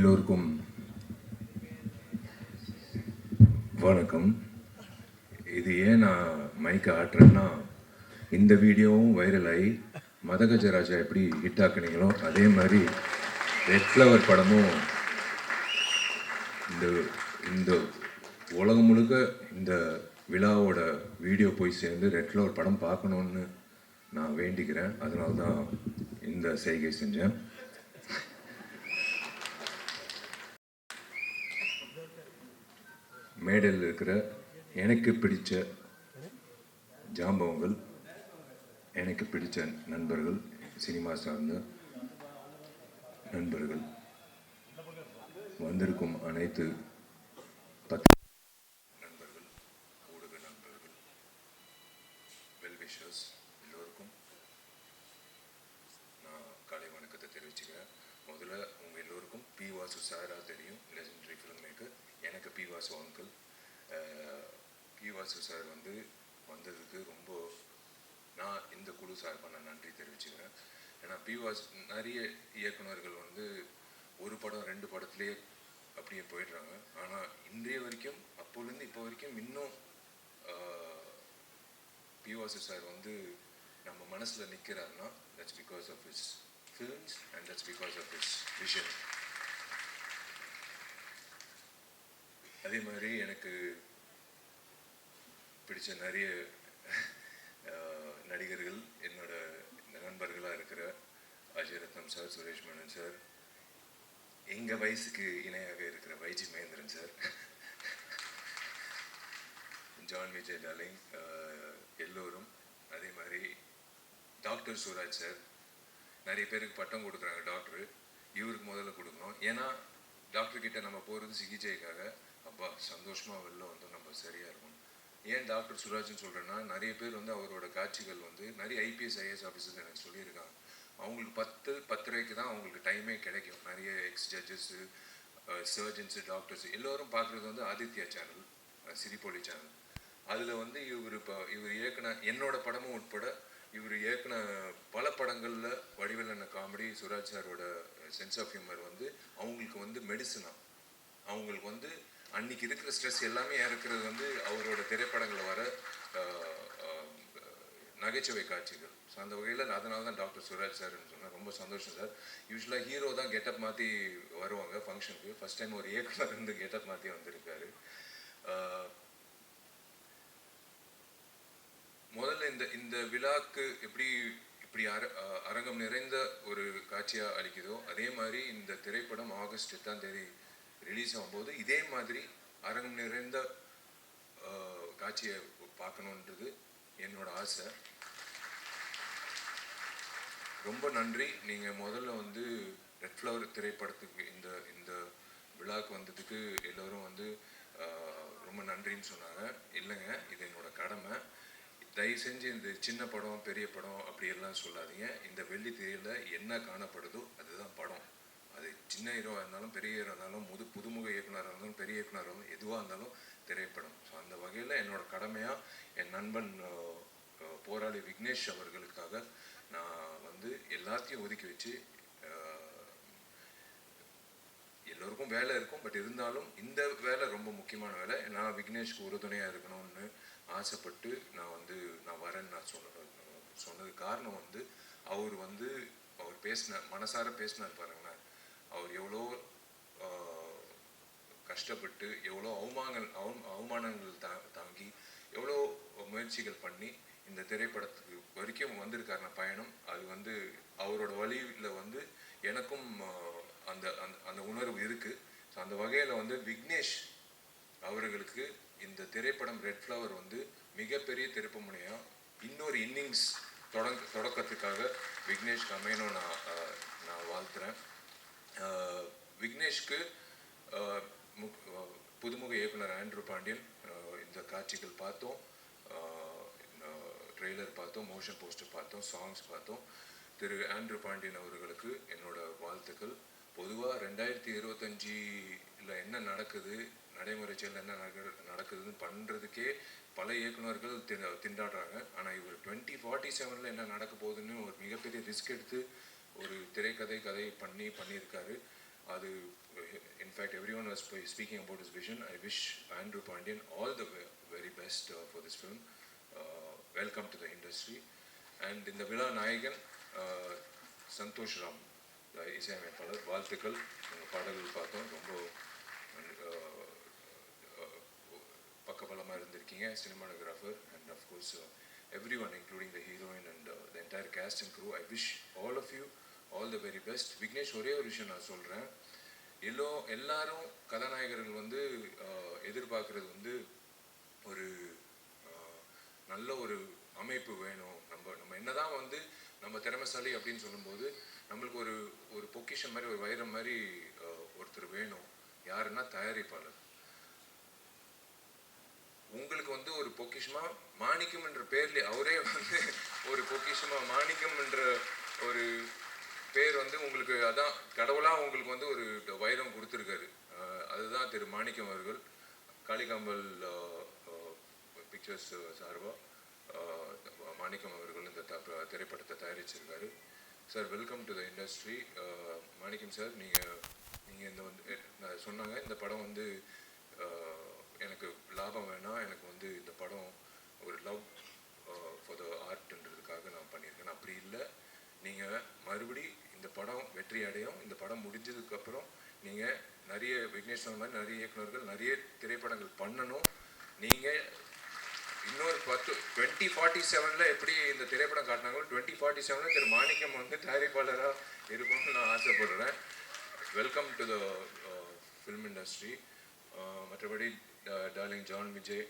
எல்லோருக்கும் வணக்கம். இது ஏன் நான் மைக்கை ஆட்டுறேன்னா, இந்த வீடியோவும் வைரல் ஆகி மதகஜராஜா எப்படி ஹிட் ஆக்குனீங்களோ அதே மாதிரி ரெட் ஃப்ளவர் படமும் இந்த உலகம் முழுக்க இந்த விழாவோட வீடியோ போய் சேர்ந்து ரெட் ஃப்ளவர் படம் பார்க்கணுன்னு நான் வேண்டிக்கிறேன். அதனால தான் இந்த செய்கை செஞ்சேன். மேடையில் இருக்கிற எனக்கு பிடித்த ஜாம்பவங்கள், எனக்கு பிடித்த நண்பர்கள், சினிமா சார்ந்த நண்பர்கள், வந்திருக்கும் அனைத்து நண்பர்கள், ஊடக நண்பர்கள், வெல்விஷர்ஸ் எல்லோருக்கும் நான் காலை வணக்கத்தை தெரிவிச்சுக்கிறேன். முதல்ல உங்கள் எல்லோருக்கும் பி வாசு சாரா தெரியும், லெஜெண்டரி ஃபிலிம் மேக்கர். எனக்கு P Vasu uncle. P Vasu sir வந்ததுக்கு ரொம்ப நான் இந்த குழு சார்பாக நான் நன்றி தெரிவிச்சுக்கிறேன். ஏன்னா பி வாசு நிறைய இயக்குநர்கள் ஒரு படம் 2 படத்துலேயே அப்படியே போயிடுறாங்க. ஆனால் இன்றைய வரைக்கும் அப்போலேருந்து இப்போ வரைக்கும் இன்னும் பி வாசு சார் நம்ம மனசில் நிற்கிறாருன்னா that's because of his films and that's because of his vision. அதே மாதிரி எனக்கு பிடிச்ச நிறைய நடிகர்கள் என்னோட நண்பர்களாக இருக்கிற அஜய் ரத்னம் சார், சுரேஷ் மேனன் சார், எங்கள் வயசுக்கு இணையாக இருக்கிற YG Mahendran sir, John Vijay darling, எல்லோரும். அதே மாதிரி டாக்டர் சூராஜ் சார். நிறைய பேருக்கு பட்டம் கொடுக்குறாங்க டாக்டரு, இவருக்கு முதல்ல கொடுக்கணும். ஏன்னா டாக்டர்கிட்ட நம்ம போகிறது சிகிச்சைக்காக. அப்பா சந்தோஷமாக வெளில நம்ம சரியாக இருக்கும். ஏன் டாக்டர் சுராஜ்னு சொல்கிறேன்னா, நிறைய பேர் அவரோட காட்சிகள் நிறைய ஐபிஎஸ் ஐஏஎஸ் ஆஃபீஸர்ஸ் எனக்கு சொல்லியிருக்காங்க. அவங்களுக்கு 10-10:30 தான் அவங்களுக்கு டைமே கிடைக்கும். நிறைய எக்ஸ் ஜட்ஜஸ்ஸு, சர்ஜன்ஸு, டாக்டர்ஸ் எல்லோரும் பார்க்குறது ஆதித்யா சேனல், சிரிப்பொலி சேனல். அதில் இவர் இயக்குன என்னோட படமும் உட்பட இவர் இயக்குன பல படங்களில் வடிவேலண்ண காமெடி, சுராஜ் சாரோட சென்ஸ் ஆஃப் ஹியூமர் அவங்களுக்கு மெடிசனா. அவங்களுக்கு அன்னைக்கு இருக்கிற ஸ்ட்ரெஸ் எல்லாமே இருக்கிறது அவரோட திரைப்படங்களில் வர நகைச்சுவை காட்சிகள். ஸோ அந்த வகையில் அதனால தான் டாக்டர் சுராஜ் சார்ன்னு சொன்னால் ரொம்ப சந்தோஷம் சார். யூஸ்வலாக ஹீரோ தான் கெட்டப் மாற்றி வருவாங்க ஃபங்க்ஷனுக்கு. ஃபஸ்ட் டைம் ஒரு இயக்குனர் கெட்டப் மாற்றி வந்திருக்காரு. முதல்ல இந்த விழாக்கு இப்படி அரங்கம் நிறைந்த ஒரு காட்சியாக அளிக்குதோ அதே மாதிரி இந்த திரைப்படம் ஆகஸ்ட் 8 ரிலீஸ் ஆகும்போது இதே மாதிரி அரங்கம் நிறைந்த காட்சியை பார்க்கணுன்றது என்னோட ஆசை. ரொம்ப நன்றி. நீங்கள் முதல்ல ரெட் ஃப்ளவர் திரைப்படத்துக்கு இந்த விழாவுக்கு வந்ததுக்கு எல்லோரும் ரொம்ப நன்றின்னு சொன்னாங்க. இல்லைங்க, இது என்னோட கடமை. தயவு செஞ்சு இந்த சின்ன படம் பெரிய படம் அப்படியெல்லாம் சொல்லாதீங்க. இந்த வெள்ளி திரையில் என்ன காணப்படுதோ அதுதான் படம். அது சின்ன ஹீரோவாக இருந்தாலும் பெரிய ஹீரோ இருந்தாலும் புதுமுக இயக்குனராக இருந்தாலும் பெரிய இயக்குனராக இருந்தாலும் எதுவாக இருந்தாலும் திரைப்படம். ஸோ அந்த வகையில் என்னோட கடமையாக என் நண்பன் போராளி விக்னேஷ் அவர்களுக்காக நான் எல்லாத்தையும் ஒதுக்கி வச்சு, எல்லோருக்கும் வேலை இருக்கும், பட் இருந்தாலும் இந்த வேலை ரொம்ப முக்கியமான வேலை. நான் விக்னேஷ்க்கு உறுதுணையாக இருக்கணும்னு ஆசைப்பட்டு நான் வரேன்னு நான் சொன்னது காரணம் அவர் அவர் மனசார பேசினார் பாருங்களேன். அவர் எவ்வளோ கஷ்டப்பட்டு எவ்வளோ அவமானங்கள் தாங்கி எவ்வளோ முயற்சிகள் பண்ணி இந்த திரைப்படத்துக்கு வரைக்கும் வந்திருக்காருன பயணம். அது அவரோட வழியில் எனக்கும் அந்த அந்த உணர்வு இருக்குது. ஸோ அந்த வகையில் விக்னேஷ் அவர்களுக்கு இந்த திரைப்படம் ரெட் ஃப்ளவர் மிகப்பெரிய திருப்பு முனையாக இன்னொரு இன்னிங்ஸ் தொடக்கத்துக்காக விக்னேஷ்க்கு அமையணும் நான் வாழ்த்துறேன். விக்னேஷ்க்கு புதுமுக இயக்குனர் ஆண்ட்ரூ பாண்டியன் இந்த காட்சிகள் பார்த்தோம், ட்ரெய்லர் பார்த்தோம், மோஷன் போஸ்டர் பார்த்தோம், சாங்ஸ் பார்த்தோம். திரு ஆண்ட்ரூ பாண்டியன் அவர்களுக்கு என்னோட வாழ்த்துக்கள். பொதுவாக 2025 என்ன நடக்குது, நடைமுறை செயல் என்ன நடக்குதுன்னு பண்ணுறதுக்கே பல இயக்குநர்கள் திண்டாடுறாங்க. ஆனால் இவர் 2047 என்ன நடக்க போகுதுன்னு ஒரு மிகப்பெரிய ரிஸ்க் எடுத்து ஒரு திரைக்கதை பண்ணியிருக்காரு. அது in fact, everyone was speaking about his vision. I wish Andrew Pandian all the very best for this film. Welcome to the industry. And in the விழா நாயகன் சந்தோஷ் ராம் இசையமைப்பாளர், வாழ்த்துக்கள். உங்கள் பாடல்கள் பார்த்தோம், ரொம்ப பக்கபலமாக இருந்திருக்கீங்க. Cinematographer and of course everyone, including the heroine and the entire cast and crew. I wish all of you all the very best. Vignesh, ஒரே ஒரு விஷயம் நான் சொல்கிறேன். எல்லாரும் கதாநாயகர்கள் வந்து எதிர்பார்க்குறது வந்து ஒரு நல்ல ஒரு அமைப்பு வேணும். நம்ம என்னதான் வந்து நம்ம திறமைசாலி அப்படின்னு சொல்லும்போது நம்மளுக்கு ஒரு பொக்கிஷன் மாதிரி, ஒரு வைரம் மாதிரி ஒருத்தர் வேணும். யாருன்னா தயாரிப்பாளர். உங்களுக்கு வந்து ஒரு பொக்கிஷமா மாணிக்கம் என்ற பேர்ல அவரே வந்து ஒரு பொக்கிஷமா மாணிக்கம் என்ற ஒரு பேர் வந்து உங்களுக்கு, அதான் கடவுளா உங்களுக்கு வந்து ஒரு வைரம் கொடுத்துருக்காரு. அதுதான் திரு மாணிக்கம் அவர்கள். காளிகாம்பல் பிக்சர்ஸ் சார்பா மாணிக்கம் அவர்கள் இந்த திரைப்படத்தை தயாரிச்சிருக்காரு. Sir, welcome to the industry. Manickam sir, நீங்கள் இந்த வந்து சொன்னாங்க, இந்த படம் வந்து எனக்கு லாபம் வேணாம், எனக்கு வந்து இந்த படம் ஒரு லவ் ஃபார் த ஆர்ட்ன்றதுக்காக நான் பண்ணியிருக்கேன். அப்படி இல்லை, நீங்கள் மறுபடி இந்த படம் வெற்றி அடையும். இந்த படம் முடிஞ்சதுக்கப்புறம் நீங்கள் நிறைய விக்னேஷ் சொன்ன மாதிரி நிறைய இயக்குநர்கள் நிறைய திரைப்படங்கள் பண்ணணும். நீங்கள் இன்னொரு 2047 எப்படி இந்த திரைப்படம் காட்டினாங்களோ 2047 திரு மாணிக்கம் வந்து தயாரிப்பாளராக இருக்கணும்னு நான் ஆசைப்படுறேன். Welcome to the film industry. மற்றபடி டார்லிங் ஜான் விஜய்,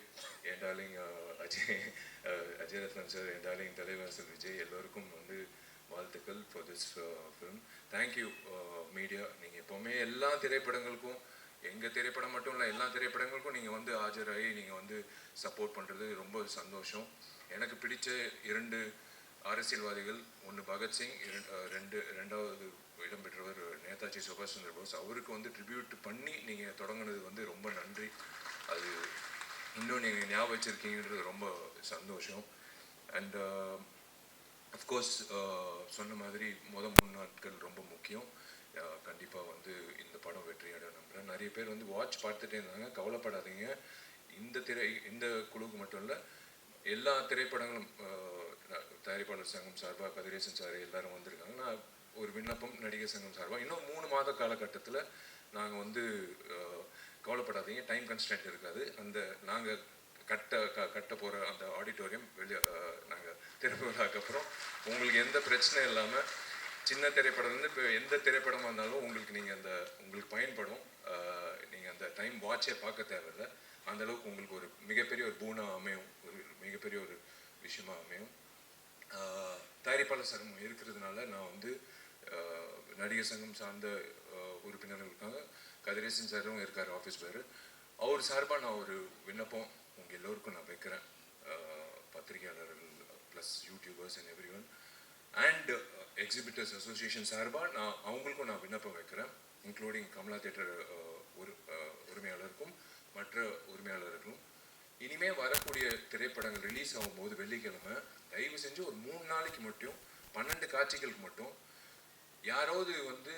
என் டார்லிங் அஜய் ரத்னம் சார், என் டார்லிங் தலைவர் சார் விஜய், எல்லோருக்கும் வந்து வாழ்த்துக்கள் for this film. Thank you media. நீங்கள் எப்போவுமே எல்லா திரைப்படங்களுக்கும், எங்கள் திரைப்படம் மட்டும் இல்லை, எல்லா திரைப்படங்களுக்கும் நீங்கள் வந்து ஆஜராகி நீங்கள் வந்து சப்போர்ட் பண்ணுறது ரொம்ப சந்தோஷம். எனக்கு பிடிச்ச 2 அரசியல்வாதிகள், ஒன்று பகத்சிங், ரெண்டாவது இடம்பெற்றவர் நேதாஜி சுபாஷ் சந்திர போஸ். அவருக்கு வந்து ட்ரிபியூட் பண்ணி நீங்கள் தொடங்கினது வந்து ரொம்ப நன்றி. அது இன்னும் நீங்கள் ஞாபகம் வச்சுருக்கீங்கன்றது ரொம்ப சந்தோஷம். அண்ட் அஃப்கோர்ஸ் சொன்ன மாதிரி 3 நாட்கள் ரொம்ப முக்கியம். கண்டிப்பாக வந்து இந்த படம் வெற்றியடைய நம்புகிறேன். நிறைய பேர் வந்து வாட்ச் பார்த்துட்டே இருந்தாங்க. கவலைப்படாதீங்க, இந்த குழுவுக்கு மட்டும் இல்லை, எல்லா திரைப்படங்களும் தயாரிப்பாளர் சங்கம் சார்பாக கதிரேசன் சார் எல்லாரும் வந்திருக்காங்க. நான் ஒரு விண்ணப்பம் நடிகர் சங்கம் சார்பாக, இன்னும் 3 மாத காலகட்டத்தில் நாங்கள் வந்து கவலைப்படாதீங்க, டைம் கன்ஸ்டன்ட் இருக்காது. அந்த நாங்கள் கட்ட போகிற அந்த ஆடிட்டோரியம் நாங்கள் திறப்பு விழாக்கப்புறம் உங்களுக்கு எந்த பிரச்சனை இல்லாமல், சின்ன திரைப்படம் வந்து இப்போ எந்த திரைப்படமாக இருந்தாலும் உங்களுக்கு பயன்படும். நீங்கள் அந்த டைம் வாட்சே பார்க்க தேவையில்லை. அந்தளவுக்கு உங்களுக்கு ஒரு மிகப்பெரிய ஒரு பூனா அமையும், ஒரு மிகப்பெரிய ஒரு விஷயமா அமையும். தயாரிப்பாளர் சங்கம் இருக்கிறதுனால நான் வந்து நடிகர் சங்கம் சார்ந்த உறுப்பினர்கள் இருக்காங்க, கதிரேசன் சாரும் இருக்கார், ஆஃபீஸ் பேர். அவர் சார்பாக நான் ஒரு விண்ணப்பம் உங்கள் எல்லோருக்கும் நான் வைக்கிறேன். பத்திரிகையாளர்கள் plus YouTubers and every one and exhibitors association சார்பாக அவங்களுக்கும் நான் விண்ணப்பம் வைக்கிறேன், இன்க்ளூடிங் கமலா தியேட்டர் உரிமையாளருக்கும் மற்ற உரிமையாளர்களும். இனிமேல் வரக்கூடிய திரைப்படங்கள் ரிலீஸ் ஆகும்போது வெள்ளிக்கிழமை தயவு செஞ்சு ஒரு 3 நாளைக்கு மட்டும் 12 காட்சிகளுக்கு மட்டும் யாராவது வந்து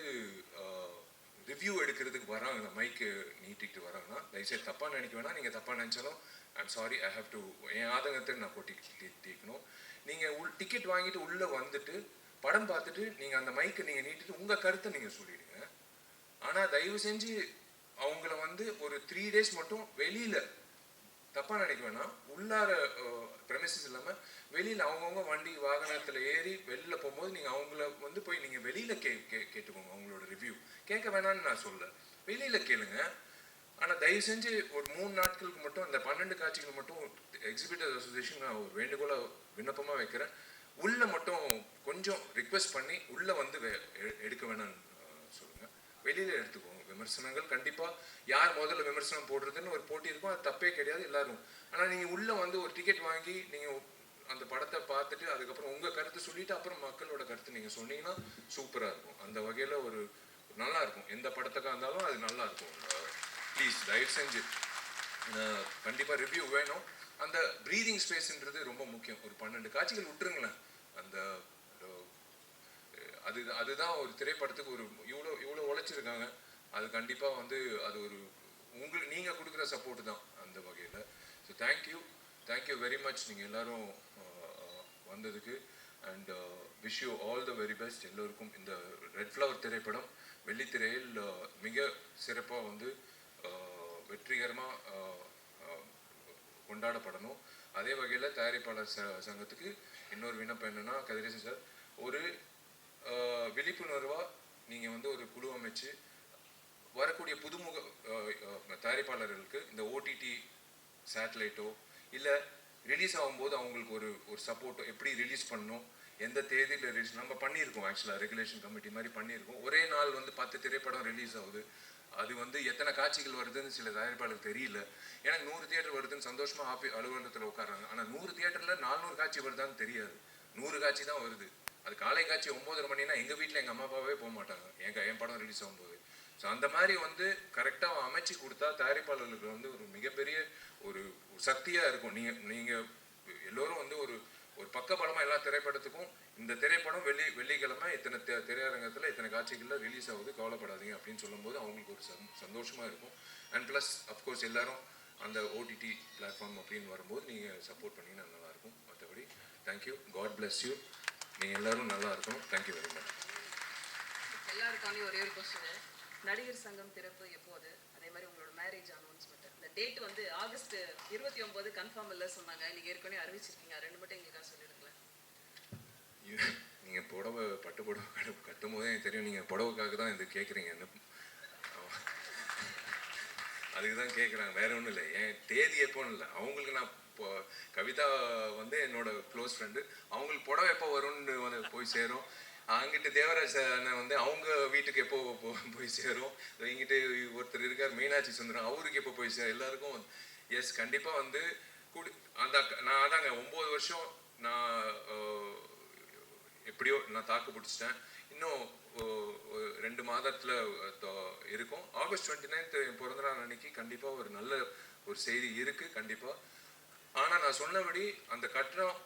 ரிவ்யூ எடுக்கிறதுக்கு வராங்க, மைக்கு நீட்டிக்கிட்டு வராங்கன்னா தயவுசெய்து தப்பாக நினைக்க வேணாம். நீங்கள் தப்பாக நினச்சாலும் I'm sorry, I have to, என் ஆதங்கத்தை நான் தீக்கணும். நீங்கள் டிக்கெட் வாங்கிட்டு உள்ளே வந்துட்டு படம் பார்த்துட்டு நீங்கள் அந்த மைக்கை நீங்கள் நீட்டிட்டு உங்கள் கருத்தை நீங்கள் சொல்லிடுங்க. ஆனால் தயவு செஞ்சு அவங்கள வந்து ஒரு 3 days மட்டும் வெளியில் தப்பாக நினைக்க வேணாம். உள்ளார ப்ரெமிசஸ் இல்லாமல் வெளியில் அவங்கவுங்க வண்டி வாகனத்தில் ஏறி வெளியில் போகும்போது நீங்கள் அவங்கள வந்து போய் நீங்கள் வெளியில் கேட்டுக்கோங்க. அவங்களோட ரிவ்யூ கேட்க வேணான்னு நான் சொல்ல, வெளியில் கேளுங்க. ஆனால் தயவு செஞ்சு ஒரு 3 நாட்களுக்கு மட்டும் அந்த 12 காட்சிகள் மட்டும் எக்ஸிபிட்டர் அசோசியேஷன் நான் ஒரு வேண்டுகோளாக விண்ணப்பமாக வைக்கிறேன். உள்ளே மட்டும் கொஞ்சம் ரிக்வெஸ்ட் பண்ணி உள்ளே வந்து எடுக்க வேணான்னு சொல்லுங்கள், வெளியில் எடுத்துக்கோங்க. விமர்சனங்கள் கண்டிப்பாக யார் முதல்ல விமர்சனம் போடுறதுன்னு ஒரு போட்டி இருக்கும், அது தப்பே கிடையாது எல்லாரும். ஆனால் நீங்கள் உள்ளே வந்து ஒரு டிக்கெட் வாங்கி நீங்கள் அந்த படத்தை பார்த்துட்டு அதுக்கப்புறம் உங்கள் கருத்தை சொல்லிவிட்டு அப்புறம் மக்களோட கருத்து நீங்கள் சொன்னீங்கன்னா சூப்பராக இருக்கும். அந்த வகையில் ஒரு நல்லா இருக்கும். எந்த படத்துக்காக இருந்தாலும் அது நல்லா இருக்கும். ப்ளீஸ் தயவு செஞ்சு கண்டிப்பாக ரிவ்யூ வேணும். அந்த ப்ரீதிங் ஸ்பேஸ்ன்றது ரொம்ப முக்கியம். ஒரு 12 காட்சிகள் விட்டுருங்களேன். அந்த அதுதான் ஒரு திரைப்படத்துக்கு ஒரு இவ்வளோ உழைச்சிருக்காங்க. அது கண்டிப்பாக வந்து அது ஒரு உங்களுக்கு நீங்கள் கொடுக்குற சப்போர்ட் தான் அந்த வகையில். ஸோ தேங்க்யூ வெரி மச் நீங்கள் எல்லோரும் வந்ததுக்கு. And wish you all the very best எல்லோருக்கும். இந்த ரெட் ஃப்ளவர் திரைப்படம் வெள்ளித்திரையில் மிக சிறப்பாக வந்து வெற்றிகரமாக கொண்டாடப்படணும். அதே வகையில் தயாரிப்பாளர் சங்கத்துக்கு இன்னொரு விண்ணப்பம் என்னென்னா, கதிரேசன் சார் ஒரு விழிப்புணர்வாக நீங்கள் வந்து ஒரு குழு அமைச்சு வரக்கூடிய புதுமுக தயாரிப்பாளர்களுக்கு இந்த ஓடிடி சேட்டலைட்டோ இல்லை ரிலீஸ் ஆகும்போது அவங்களுக்கு ஒரு சப்போர்ட்டோ, எப்படி ரிலீஸ் பண்ணணும், எந்த தேதியில் ரிலீஸ் நம்ம பண்ணியிருக்கோம். ஆக்சுவலாக ரெகுலேஷன் கமிட்டி மாதிரி பண்ணியிருக்கோம். ஒரே நாள் வந்து 10 திரைப்படம் ரிலீஸ் ஆகுது. அது வந்து எத்தனை காட்சிகள் வருதுன்னு சில தயாரிப்பாளருக்கு தெரியல. எனக்கு 100 தியேட்டர் வருதுன்னு சந்தோஷமாக அலுவலகத்தில் உட்காராங்க. ஆனால் 100 தியேட்டரில் 400 காட்சி வருதான்னு தெரியாது. 100 காட்சி தான் வருது. அது காலை காட்சி 9:30 மணினா எங்கள் வீட்டில் எங்கள் அம்மா அப்பாவே போக மாட்டாங்க என் படம் ரிலீஸ் ஆகும்போது. ஸோ அந்த மாதிரி வந்து கரெக்டாக அமைச்சு கொடுத்தா தயாரிப்பாளர்களுக்கு வந்து ஒரு மிகப்பெரிய ஒரு சக்தியாக இருக்கும். நீங்கள் எல்லோரும் வந்து ஒரு பக்கபலமாக எல்லா திரைப்படத்துக்கும் இந்த திரைப்படம் வெள்ளிக்கிழமை இத்தனை திரையரங்கத்தில் இத்தனை காட்சிகளில் ரிலீஸ் ஆகுது, கவலைப்படாதீங்க அப்படின்னு சொல்லும்போது அவங்களுக்கு ஒரு சந்தோஷமாக இருக்கும். அண்ட் ப்ளஸ் அஃப்கோர்ஸ் எல்லாரும் அந்த ஓடிடி பிளாட்ஃபார்ம் அப்படின்னு வரும்போது நீங்கள் சப்போர்ட் பண்ணிங்கன்னா நல்லாயிருக்கும். மற்றபடி தேங்க்யூ, காட் பிளஸ் யூ. நீங்கள் எல்லோரும் நல்லா இருக்கணும். Thank you very much. எல்லாருக்காண்டி ஒரே ஒரு கொஸ்டின். நடிகர் சங்கம் திறப்பு எப்போது? அதே மாதிரி உங்களோட மேரேஜ் அனௌன்ஸ்மெண்ட் இந்த டேட் வந்து ஆகஸ்ட் 29 கன்ஃபார்ம் இல்லை சொன்னாங்க. நீங்கள் ஏற்கனவே அறிவிச்சிருக்கீங்க. ரெண்டு மட்டும் எங்களுக்காக சொல்லிடுங்களேன். நீங்கள் புடவை பட்டு புடவை கட்டும் போதே எனக்கு தெரியும் நீங்கள் புடவைக்காக தான் இது கேட்குறீங்கன்னு. அதுக்கு தான் கேட்குறாங்க, வேற ஒன்றும் இல்லை. என் தேதி எப்போன்னு இல்லை, அவங்களுக்கு நான் இப்போ கவிதா வந்து என்னோட க்ளோஸ் ஃப்ரெண்டு, அவங்களுக்கு புடவை எப்போ வரும்னு வந்து போய் சேரும். அங்கிட்டு தேவராஜ் அண்ணன் வந்து அவங்க வீட்டுக்கு எப்போ போய் சேரும். இங்கிட்டு ஒருத்தர் இருக்கார் மீனாட்சி சுந்தரம், அவருக்கு எப்போ போய் சேரும். எல்லாருக்கும் எஸ் கண்டிப்பாக வந்து அந்த நான் அதாங்க 9 வருஷம் நான் எப்படியோ நான் தாக்கு பிடிச்சிட்டேன். இன்னும் 2 மாதத்தில் இருக்கும். ஆகஸ்ட் 29 என் பிறந்தநாள் அன்னைக்கு கண்டிப்பாக ஒரு நல்ல ஒரு செய்தி இருக்குது கண்டிப்பாக. ஆனால் நான் சொன்னபடி அந்த கட்டணம்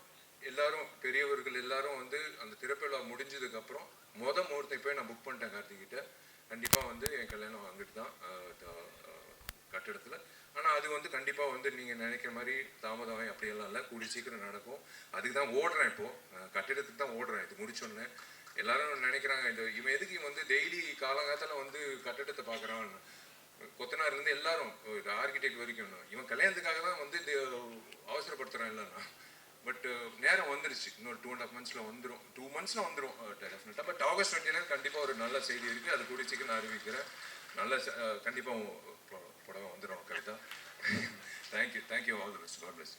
எல்லாரும் பெரியவர்கள் எல்லாரும் வந்து அந்த திரைப்படா முடிஞ்சதுக்கப்புறம் முகூர்த்தம் போய் நான் புக் பண்ணிட்டேன் கார்த்திகிட்ட. கண்டிப்பாக வந்து என் கல்யாணம் அங்கிட்டு தான் கட்டிடத்தில். ஆனால் அது வந்து கண்டிப்பாக வந்து நீங்கள் நினைக்கிற மாதிரி தாமதம் அப்படியெல்லாம் இல்லை, கூடி சீக்கிரம் நடக்கும். அதுக்கு தான் ஓடுறேன், இப்போது கட்டிடத்துக்கு தான் ஓடுறேன். இது முடிச்சோடனே எல்லாரும் நினைக்கிறாங்க இவன் எதுக்கு வந்து டெய்லி காலங்காலத்தில் வந்து கட்டிடத்தை பார்க்குறான், கொத்தனார்லேருந்து எல்லாரும் ஆர்கிடெக்ட் வரைக்கும் இவன் கல்யாணத்துக்காக தான் வந்து அவசரப்படுத்துகிறான் இல்லைன்னா. பட் நேரம் வந்துருச்சு. இன்னொரு 2.5 monthsல வந்துடும். 2 monthsல வந்துடும் டெஃபினட்டாக. பட் ஆகஸ்ட் 29 கண்டிப்பாக ஒரு நல்ல செய்தி இருக்குது. அது கூடிய சீக்கிரம் நான் அறிவிக்கிறேன். நல்ல கண்டிப்பாக புடவை வந்துடும் Kavitha. Thank you all the best. God plus.